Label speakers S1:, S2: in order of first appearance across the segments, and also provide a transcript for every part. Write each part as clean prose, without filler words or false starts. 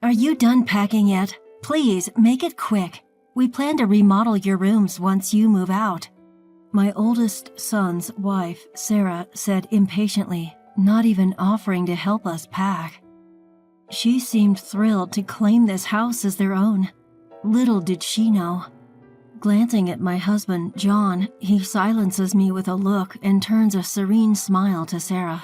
S1: Are you done packing yet? Please, make it quick. We plan to remodel your rooms once you move out." My oldest son's wife, Sarah, said impatiently, not even offering to help us pack. She seemed thrilled to claim this house as their own. Little did she know. Glancing at my husband, John, he silences me with a look and turns a serene smile to Sarah.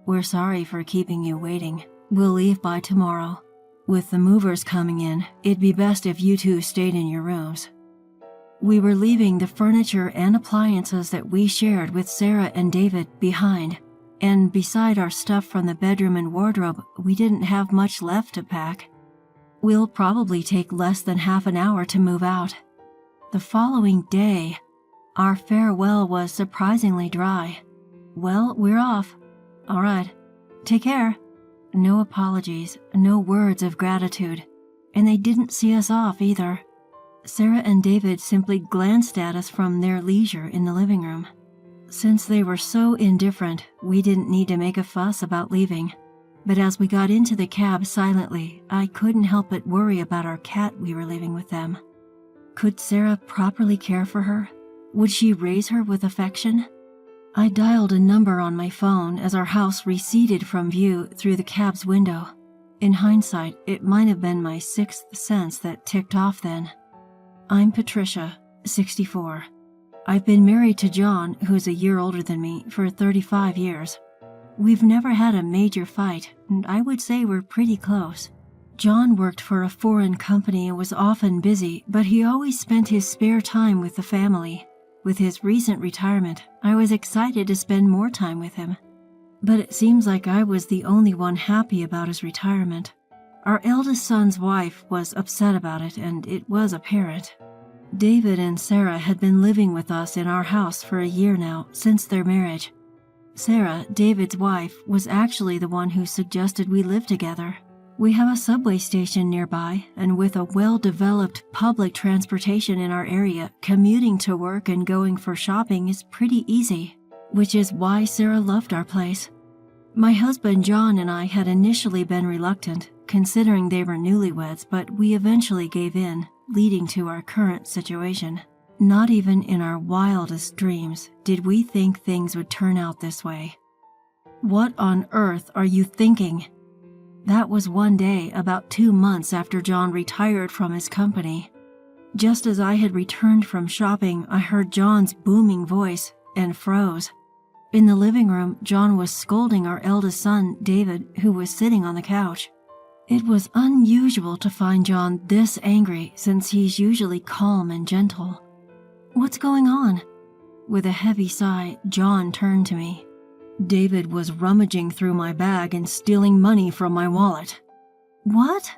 S1: "We're sorry for keeping you waiting. We'll leave by tomorrow. With the movers coming in, it'd be best if you two stayed in your rooms." We were leaving the furniture and appliances that we shared with Sarah and David behind, and beside our stuff from the bedroom and wardrobe, we didn't have much left to pack. We'll probably take less than half an hour to move out. The following day, our farewell was surprisingly dry. "Well, we're off." "All right. Take care." No apologies, no words of gratitude, and they didn't see us off either. Sarah and David simply glanced at us from their leisure in the living room. Since they were so indifferent, we didn't need to make a fuss about leaving. But as we got into the cab silently, I couldn't help but worry about our cat we were leaving with them. Could Sarah properly care for her? Would she raise her with affection? I dialed a number on my phone as our house receded from view through the cab's window. In hindsight, it might have been my sixth sense that ticked off then. "I'm Patricia, 64. I've been married to John, who's a year older than me, for 35 years. We've never had a major fight, and I would say we're pretty close. John worked for a foreign company and was often busy, but he always spent his spare time with the family. With his recent retirement, I was excited to spend more time with him. But it seems like I was the only one happy about his retirement. Our eldest son's wife was upset about it, and it was apparent. David and Sarah had been living with us in our house for a year now, since their marriage. Sarah, David's wife, was actually the one who suggested we live together. We have a subway station nearby, and with a well-developed public transportation in our area, commuting to work and going for shopping is pretty easy, which is why Sarah loved our place. My husband John and I had initially been reluctant, considering they were newlyweds, but we eventually gave in, leading to our current situation. Not even in our wildest dreams did we think things would turn out this way. "What on earth are you thinking?" That was one day about 2 months after John retired from his company. Just as I had returned from shopping, I heard John's booming voice and froze. In the living room, John was scolding our eldest son, David, who was sitting on the couch. It was unusual to find John this angry since he's usually calm and gentle. "What's going on?" With a heavy sigh, John turned to me. "David was rummaging through my bag and stealing money from my wallet." "What?"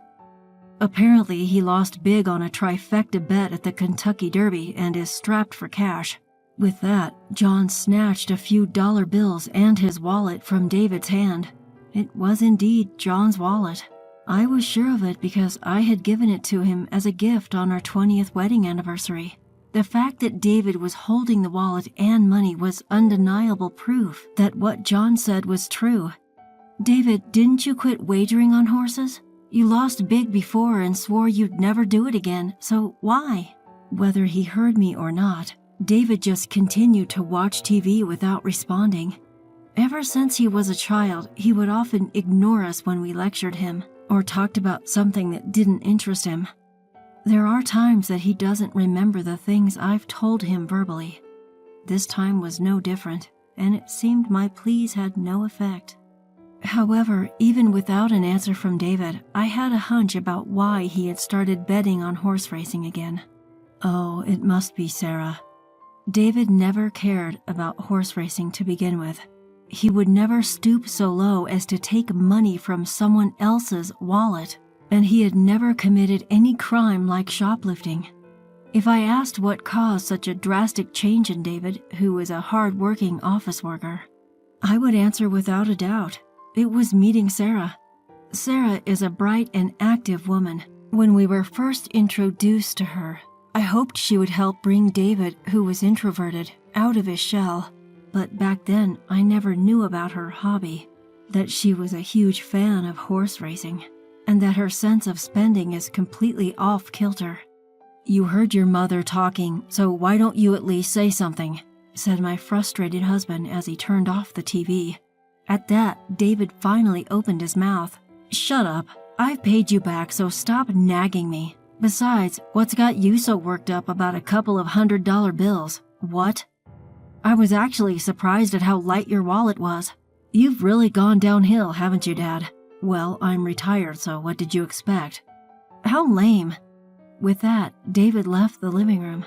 S1: "Apparently he lost big on a trifecta bet at the Kentucky Derby and is strapped for cash." With that, John snatched a few dollar bills and his wallet from David's hand. It was indeed John's wallet. I was sure of it because I had given it to him as a gift on our 20th wedding anniversary. The fact that David was holding the wallet and money was undeniable proof that what John said was true. "David, didn't you quit wagering on horses? You lost big before and swore you'd never do it again, so why?" Whether he heard me or not, David just continued to watch TV without responding. Ever since he was a child, he would often ignore us when we lectured him or talked about something that didn't interest him. There are times that he doesn't remember the things I've told him verbally. This time was no different, and it seemed my pleas had no effect. However, even without an answer from David, I had a hunch about why he had started betting on horse racing again. Oh, it must be Sarah. David never cared about horse racing to begin with. He would never stoop so low as to take money from someone else's wallet, and he had never committed any crime like shoplifting. If I asked what caused such a drastic change in David, who was a hard-working office worker, I would answer without a doubt. It was meeting Sarah. Sarah is a bright and active woman. When we were first introduced to her, I hoped she would help bring David, who was introverted, out of his shell. But back then, I never knew about her hobby, that she was a huge fan of horse racing. and that her sense of spending is completely off kilter. "You heard your mother talking, so why don't you at least say something?" said my frustrated husband as he turned off the TV. At that, David finally opened his mouth. "Shut up. I've paid you back, so stop nagging me. Besides, what's got you so worked up about a couple of $100 bills? What?" "I was actually surprised at how light your wallet was. You've really gone downhill, haven't you, Dad?" "Well, I'm retired, so what did you expect?" "How lame." With that, David left the living room.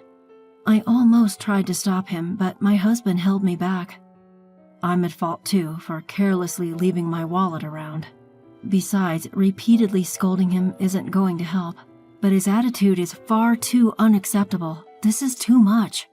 S1: I almost tried to stop him, but my husband held me back. "I'm at fault too for carelessly leaving my wallet around. Besides, repeatedly scolding him isn't going to help. But his attitude is far too unacceptable. This is too much."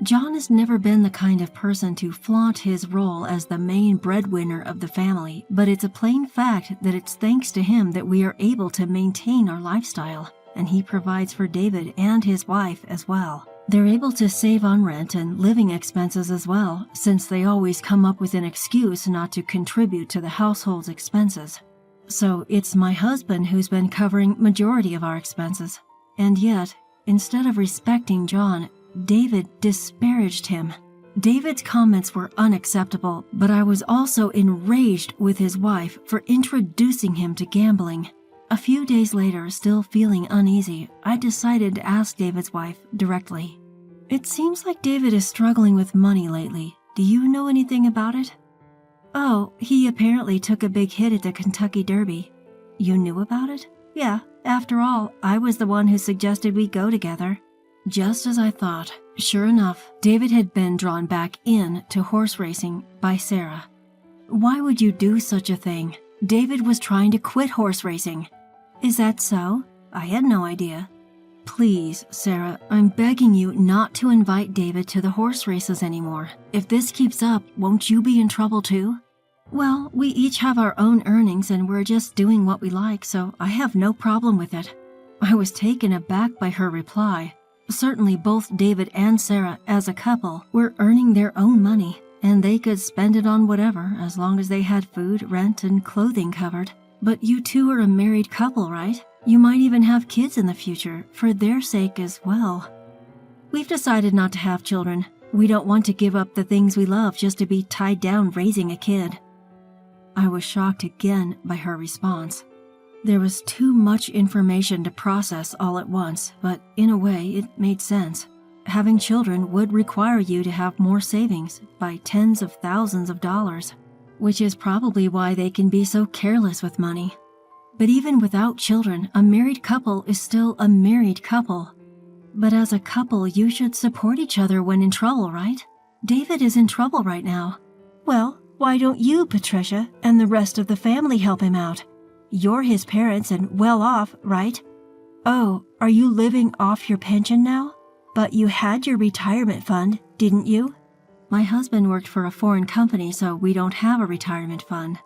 S1: John has never been the kind of person to flaunt his role as the main breadwinner of the family, but it's a plain fact that it's thanks to him that we are able to maintain our lifestyle, and he provides for David and his wife as well. They're able to save on rent and living expenses as well, since they always come up with an excuse not to contribute to the household's expenses. So it's my husband who's been covering majority of our expenses. And yet, instead of respecting John, David disparaged him. David's comments were unacceptable, but I was also enraged with his wife for introducing him to gambling. A few days later, still feeling uneasy, I decided to ask David's wife directly. "It seems like David is struggling with money lately. Do you know anything about it?" "Oh, he apparently took a big hit at the Kentucky Derby." "You knew about it?" "Yeah, after all, I was the one who suggested we go together." Just as I thought, sure enough, David had been drawn back in to horse racing by Sarah. Why would you do such a thing? David was trying to quit horse racing. "Is that so? I had no idea." "Please, Sarah, I'm begging you not to invite David to the horse races anymore. If this keeps up, won't you be in trouble too?" "Well, we each have our own earnings and we're just doing what we like, so I have no problem with it." I was taken aback by her reply. Certainly both David and Sarah, as a couple, were earning their own money, and they could spend it on whatever as long as they had food, rent, and clothing covered. But you two are a married couple, right? You might even have kids in the future, for their sake as well. "We've decided not to have children. We don't want to give up the things we love just to be tied down raising a kid." I was shocked again by her response. There was too much information to process all at once, but in a way it made sense. Having children would require you to have more savings by tens of thousands of dollars, which is probably why they can be so careless with money. But even without children, a married couple is still a married couple. But as a couple, you should support each other when in trouble, right? David is in trouble right now. "Well, why don't you, Patricia, and the rest of the family help him out? You're his parents and well off, right?" "Oh, are you living off your pension now? But you had your retirement fund, didn't you?" "My husband worked for a foreign company, so we don't have a retirement fund."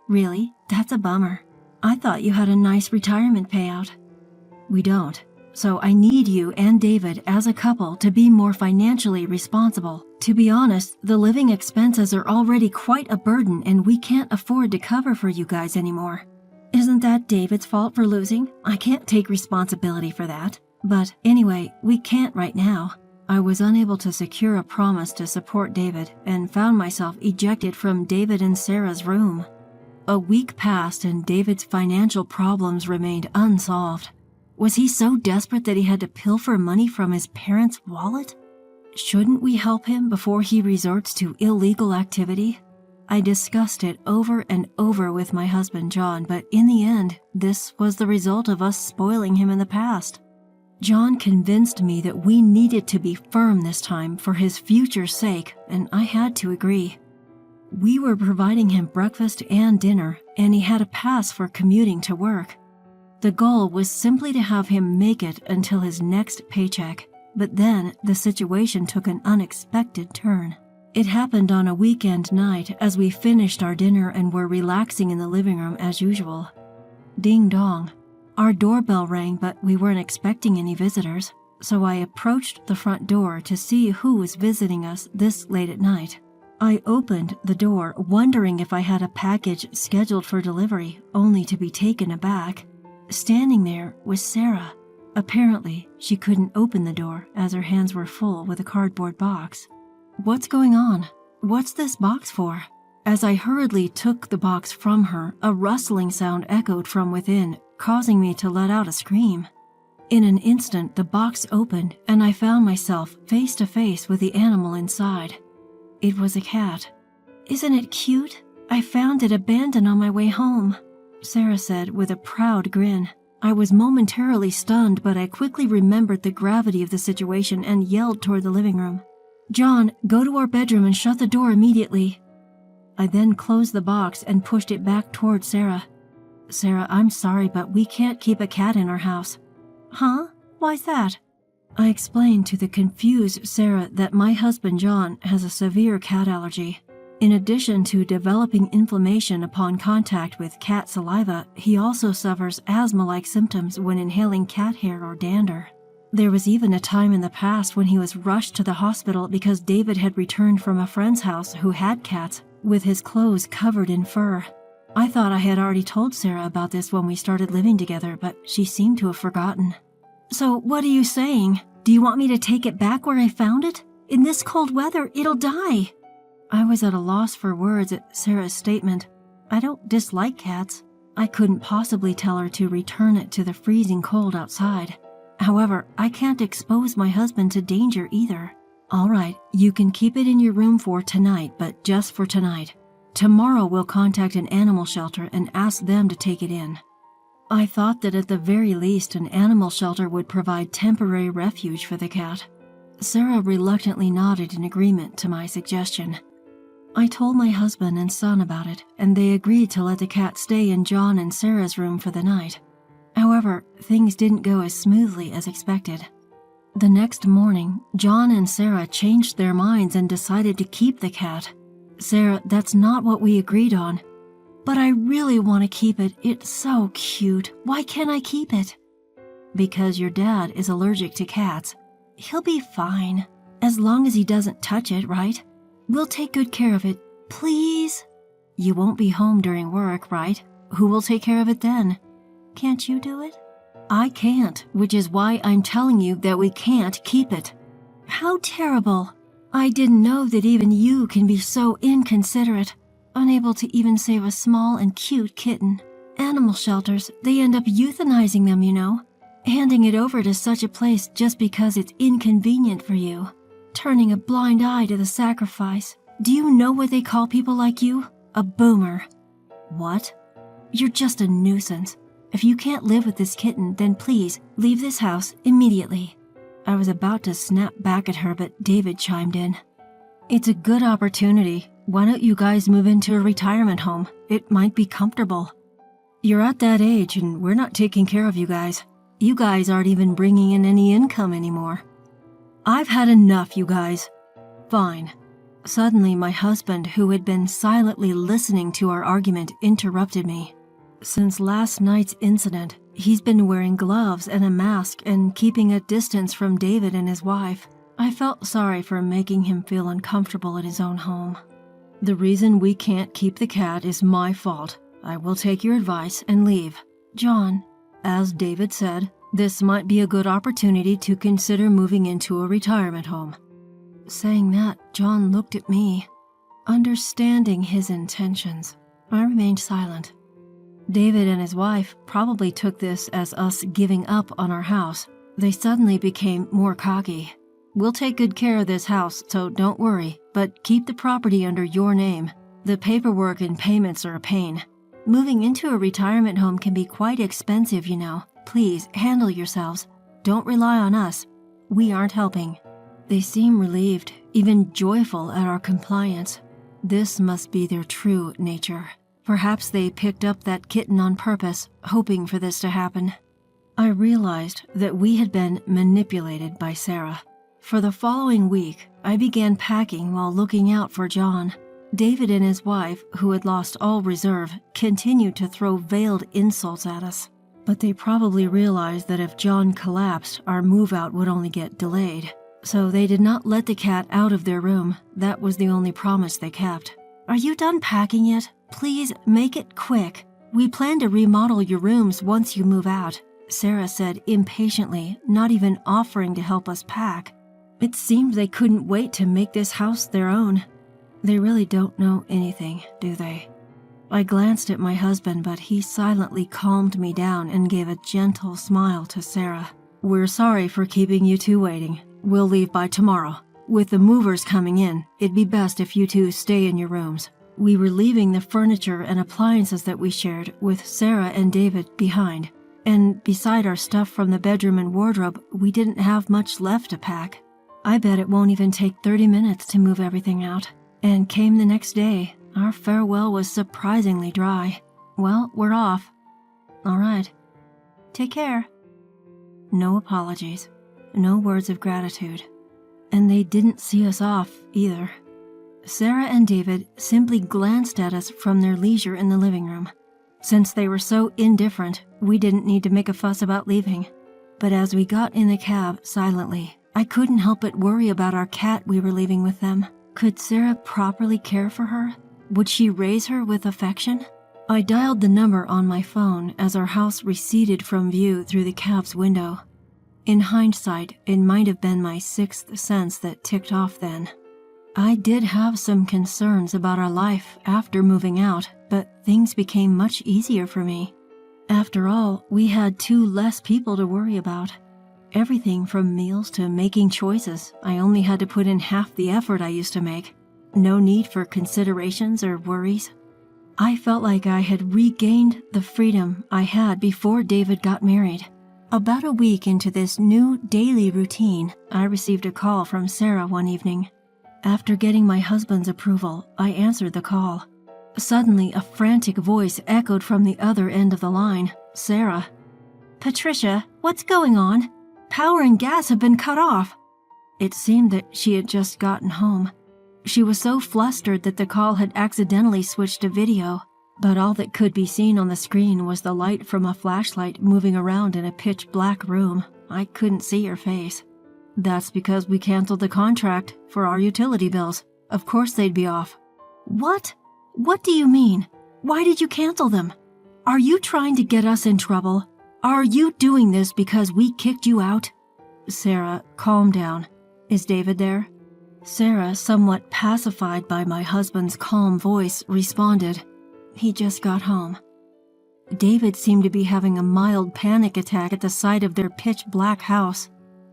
S1: "Really? That's a bummer. I thought you had a nice retirement payout." "We don't. So I need you and David as a couple to be more financially responsible. To be honest, the living expenses are already quite a burden and we can't afford to cover for you guys anymore." "Isn't that David's fault for losing? I can't take responsibility for that. But anyway, we can't right now." I was unable to secure a promise to support David and found myself ejected from David and Sarah's room. A week passed and David's financial problems remained unsolved. Was he so desperate that he had to pilfer money from his parents' wallet? Shouldn't we help him before he resorts to illegal activity? I discussed it over and over with my husband John, but in the end, this was the result of us spoiling him in the past. John convinced me that we needed to be firm this time for his future's sake, and I had to agree. We were providing him breakfast and dinner, and he had a pass for commuting to work. The goal was simply to have him make it until his next paycheck, but then the situation took an unexpected turn. It happened on a weekend night as we finished our dinner and were relaxing in the living room as usual. Ding dong. Our doorbell rang, but we weren't expecting any visitors, so I approached the front door to see who was visiting us this late at night. I opened the door, wondering if I had a package scheduled for delivery, only to be taken aback. Standing there was Sarah. Apparently, she couldn't open the door as her hands were full with a cardboard box. "What's going on? What's this box for?" As I hurriedly took the box from her, a rustling sound echoed from within, causing me to let out a scream. In an instant, the box opened, and I found myself face to face with the animal inside. It was a cat. "Isn't it cute? I found it abandoned on my way home," Sarah said with a proud grin. I was momentarily stunned, but I quickly remembered the gravity of the situation and yelled toward the living room. "John, go to our bedroom and shut the door immediately." I then closed the box and pushed it back toward Sarah. "Sarah, I'm sorry, but we can't keep a cat in our house." "Huh? Why's that?" I explained to the confused Sarah that my husband John has a severe cat allergy. In addition to developing inflammation upon contact with cat saliva, he also suffers asthma-like symptoms when inhaling cat hair or dander. There was even a time in the past when he was rushed to the hospital because David had returned from a friend's house who had cats, with his clothes covered in fur. I thought I had already told Sarah about this when we started living together, but she seemed to have forgotten. "So what are you saying? Do you want me to take it back where I found it? In this cold weather, it'll die." I was at a loss for words at Sarah's statement. I don't dislike cats. I couldn't possibly tell her to return it to the freezing cold outside. However, I can't expose my husband to danger either. "All right, you can keep it in your room for tonight, but just for tonight. Tomorrow we'll contact an animal shelter and ask them to take it in." I thought that at the very least an animal shelter would provide temporary refuge for the cat. Sarah reluctantly nodded in agreement to my suggestion. I told my husband and son about it, and they agreed to let the cat stay in John and Sarah's room for the night. However, things didn't go as smoothly as expected. The next morning, John and Sarah changed their minds and decided to keep the cat. "Sarah, that's not what we agreed on." "But I really want to keep it. It's so cute. Why can't I keep it?" "Because your dad is allergic to cats. He'll be fine, as long as he doesn't touch it, right? We'll take good care of it. Please?" "You won't be home during work, right? Who will take care of it then?" "Can't you do it?" "I can't, which is why I'm telling you that we can't keep it." "How terrible. I didn't know that even you can be so inconsiderate, unable to even save a small and cute kitten. Animal shelters, they end up euthanizing them, you know, handing it over to such a place just because it's inconvenient for you, turning a blind eye to the sacrifice. Do you know what they call people like you? A boomer." "What?" "You're just a nuisance. If you can't live with this kitten, then please leave this house immediately." I was about to snap back at her, but David chimed in. "It's a good opportunity. Why don't you guys move into a retirement home? It might be comfortable. You're at that age and we're not taking care of you guys. You guys aren't even bringing in any income anymore." "I've had enough, you guys." "Fine." Suddenly, my husband, who had been silently listening to our argument, interrupted me. Since last night's incident, he's been wearing gloves and a mask and keeping a distance from David and his wife. I felt sorry for making him feel uncomfortable in his own home. "The reason we can't keep the cat is my fault. I will take your advice and leave." "John," as David said, "this might be a good opportunity to consider moving into a retirement home." Saying that, John looked at me. Understanding his intentions, I remained silent. David and his wife probably took this as us giving up on our house. They suddenly became more cocky. "We'll take good care of this house, so don't worry, but keep the property under your name. The paperwork and payments are a pain. Moving into a retirement home can be quite expensive, you know. Please handle yourselves. Don't rely on us. We aren't helping." They seem relieved, even joyful at our compliance. This must be their true nature. Perhaps they picked up that kitten on purpose, hoping for this to happen. I realized that we had been manipulated by Sarah. For the following week, I began packing while looking out for John. David and his wife, who had lost all reserve, continued to throw veiled insults at us. But they probably realized that if John collapsed, our move-out would only get delayed. So they did not let the cat out of their room. That was the only promise they kept. Are you done packing yet? Please make it quick. We plan to remodel your rooms once you move out, Sarah said impatiently, not even offering to help us pack. It seemed they couldn't wait to make this house their own. They really don't know anything, do they? I glanced at my husband, but he silently calmed me down and gave a gentle smile to Sarah. We're sorry for keeping you two waiting. We'll leave by tomorrow. With the movers coming in, it'd be best if you two stay in your rooms. We were leaving the furniture and appliances that we shared with Sarah and David behind. And beside our stuff from the bedroom and wardrobe, we didn't have much left to pack. I bet it won't even take 30 minutes to move everything out. And came the next day. Our farewell was surprisingly dry. Well, we're off. All right. Take care. No apologies. No words of gratitude. And they didn't see us off either. Sarah and David simply glanced at us from their leisure in the living room. Since they were so indifferent, we didn't need to make a fuss about leaving. But as we got in the cab silently, I couldn't help but worry about our cat we were leaving with them. Could Sarah properly care for her? Would she raise her with affection? I dialed the number on my phone as our house receded from view through the cab's window. In hindsight, it might have been my sixth sense that ticked off then. I did have some concerns about our life after moving out, but things became much easier for me. After all, we had two less people to worry about. Everything from meals to making choices, I only had to put in half the effort I used to make. No need for considerations or worries. I felt like I had regained the freedom I had before David got married. About a week into this new daily routine, I received a call from Sarah one evening. After getting my husband's approval, I answered the call. Suddenly, a frantic voice echoed from the other end of the line. Sarah. Patricia, what's going on? Power and gas have been cut off. It seemed that she had just gotten home. She was so flustered that the call had accidentally switched to video, but all that could be seen on the screen was the light from a flashlight moving around in a pitch-black room. I couldn't see her face. That's because we canceled the contract for our utility bills. Of course they'd be off. What? What do you mean? Why did you cancel them? Are you trying to get us in trouble? Are you doing this because we kicked you out? Sarah, calm down. Is David there? Sarah, somewhat pacified by my husband's calm voice, responded, He just got home. David seemed to be having a mild panic attack at the sight of their pitch-black house.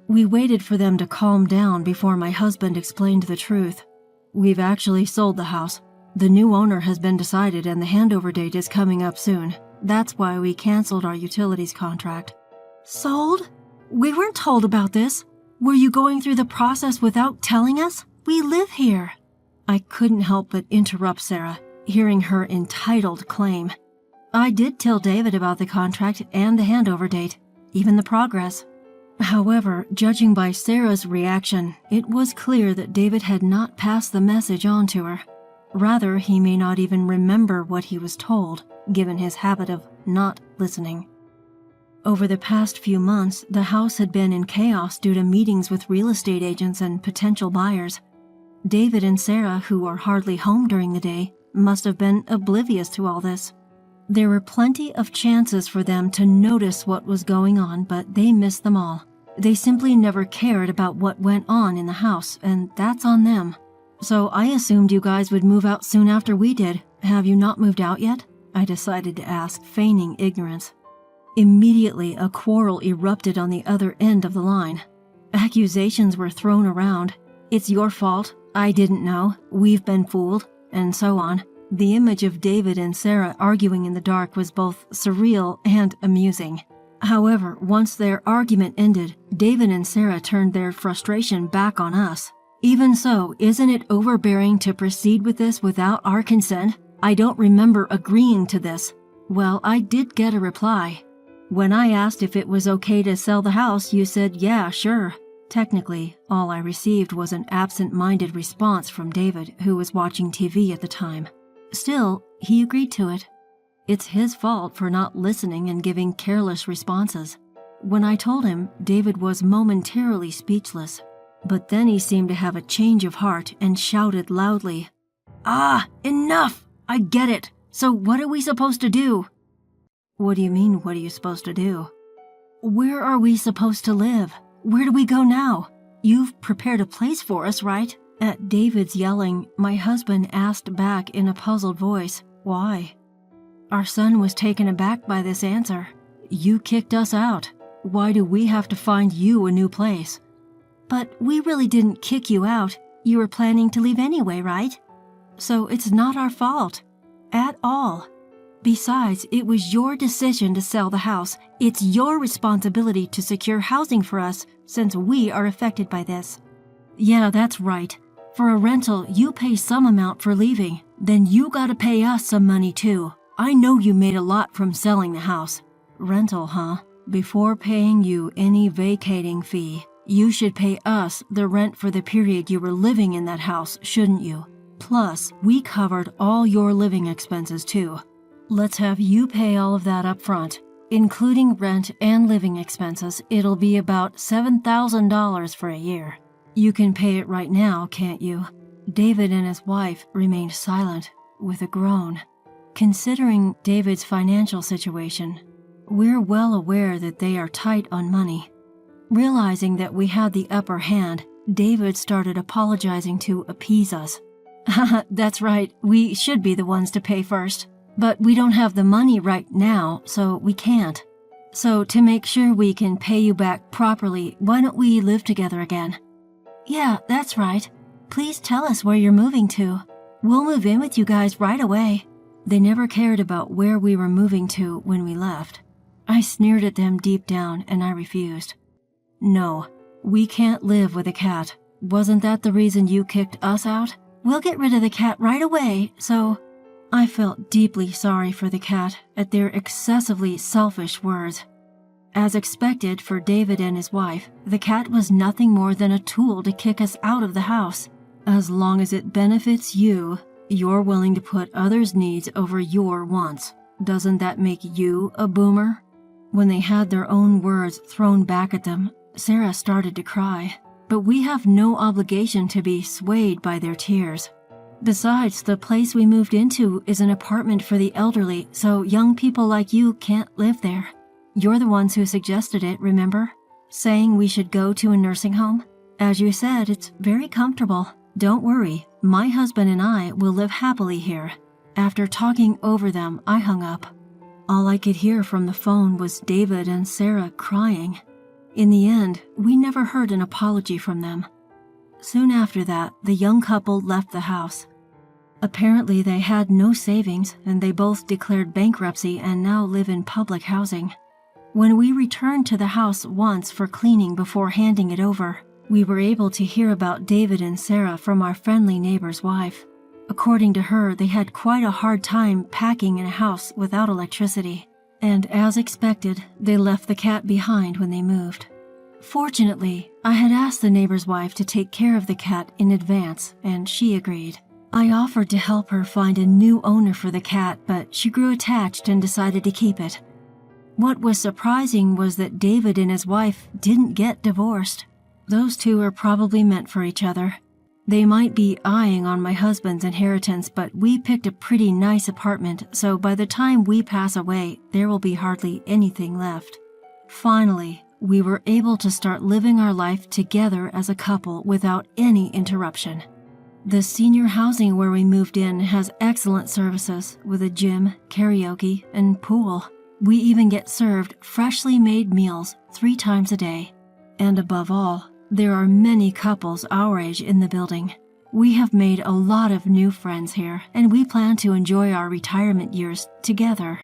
S1: We waited for them to calm down before my husband explained the truth. We've actually sold the house. The new owner has been decided and the handover date is coming up soon. That's why we canceled our utilities contract. Sold? We weren't told about this. Were you going through the process without telling us? We live here. I couldn't help but interrupt Sarah, hearing her entitled claim. I did tell David about the contract and the handover date, even the progress. However, judging by Sarah's reaction, it was clear that David had not passed the message on to her. Rather, he may not even remember what he was told, given his habit of not listening. Over the past few months, the house had been in chaos due to meetings with real estate agents and potential buyers. David and Sarah, who are hardly home during the day, must have been oblivious to all this. There were plenty of chances for them to notice what was going on, but they missed them all. They simply never cared about what went on in the house, and that's on them. So I assumed you guys would move out soon after we did. Have you not moved out yet? I decided to ask, feigning ignorance. Immediately, a quarrel erupted on the other end of the line. Accusations were thrown around. It's your fault. I didn't know. We've been fooled. And so on. The image of David and Sarah arguing in the dark was both surreal and amusing. However, once their argument ended, David and Sarah turned their frustration back on us. Even so, isn't it overbearing to proceed with this without our consent? I don't remember agreeing to this. Well, I did get a reply. When I asked if it was okay to sell the house, you said, yeah, sure. Technically, all I received was an absent-minded response from David, who was watching TV at the time. Still, he agreed to it. It's his fault for not listening and giving careless responses. When I told him, David was momentarily speechless. But then he seemed to have a change of heart and shouted loudly, "Ah, enough! I get it. So what are we supposed to do?" "What do you mean, what are you supposed to do?" "Where are we supposed to live? Where do we go now? You've prepared a place for us, right?" At David's yelling, my husband asked back in a puzzled voice, "Why?" Our son was taken aback by this answer. "You kicked us out. Why do we have to find you a new place?" "But we really didn't kick you out. You were planning to leave anyway, right? So it's not our fault. At all. Besides, it was your decision to sell the house. It's your responsibility to secure housing for us since we are affected by this." "Yeah, that's right. For a rental, you pay some amount for leaving. Then you gotta pay us some money too. I know you made a lot from selling the house." "Rental, huh? Before paying you any vacating fee, you should pay us the rent for the period you were living in that house, shouldn't you? Plus, we covered all your living expenses too. Let's have you pay all of that up front. Including rent and living expenses, it'll be about $7,000 for a year. You can pay it right now, can't you?" David and his wife remained silent, with a groan. Considering David's financial situation, we're well aware that they are tight on money. Realizing that we had the upper hand, David started apologizing to appease us. "That's right, we should be the ones to pay first. But we don't have the money right now, so we can't. So to make sure we can pay you back properly, why don't we live together again?" "Yeah, that's right. Please tell us where you're moving to. We'll move in with you guys right away." They never cared about where we were moving to when we left. I sneered at them deep down and I refused. "No, we can't live with a cat. Wasn't that the reason you kicked us out? We'll get rid of the cat right away, so..." I felt deeply sorry for the cat at their excessively selfish words. As expected for David and his wife, the cat was nothing more than a tool to kick us out of the house. As long as it benefits you, you're willing to put others' needs over your wants. Doesn't that make you a boomer? When they had their own words thrown back at them, Sarah started to cry. But we have no obligation to be swayed by their tears. Besides, the place we moved into is an apartment for the elderly, so young people like you can't live there. You're the ones who suggested it, remember? Saying we should go to a nursing home? As you said, it's very comfortable. Don't worry, my husband and I will live happily here. After talking over them, I hung up. All I could hear from the phone was David and Sarah crying. In the end, we never heard an apology from them. Soon after that, the young couple left the house. Apparently, they had no savings, and they both declared bankruptcy and now live in public housing. When we returned to the house once for cleaning before handing it over, we were able to hear about David and Sarah from our friendly neighbor's wife. According to her, they had quite a hard time packing in a house without electricity, and as expected, they left the cat behind when they moved. Fortunately, I had asked the neighbor's wife to take care of the cat in advance, and she agreed. I offered to help her find a new owner for the cat, but she grew attached and decided to keep it. What was surprising was that David and his wife didn't get divorced. Those two are probably meant for each other. They might be eyeing on my husband's inheritance, but we picked a pretty nice apartment, so by the time we pass away, there will be hardly anything left. Finally, we were able to start living our life together as a couple without any interruption. The senior housing where we moved in has excellent services with a gym, karaoke, and pool. We even get served freshly made meals 3 times a day. And above all, there are many couples our age in the building. We have made a lot of new friends here, and we plan to enjoy our retirement years together.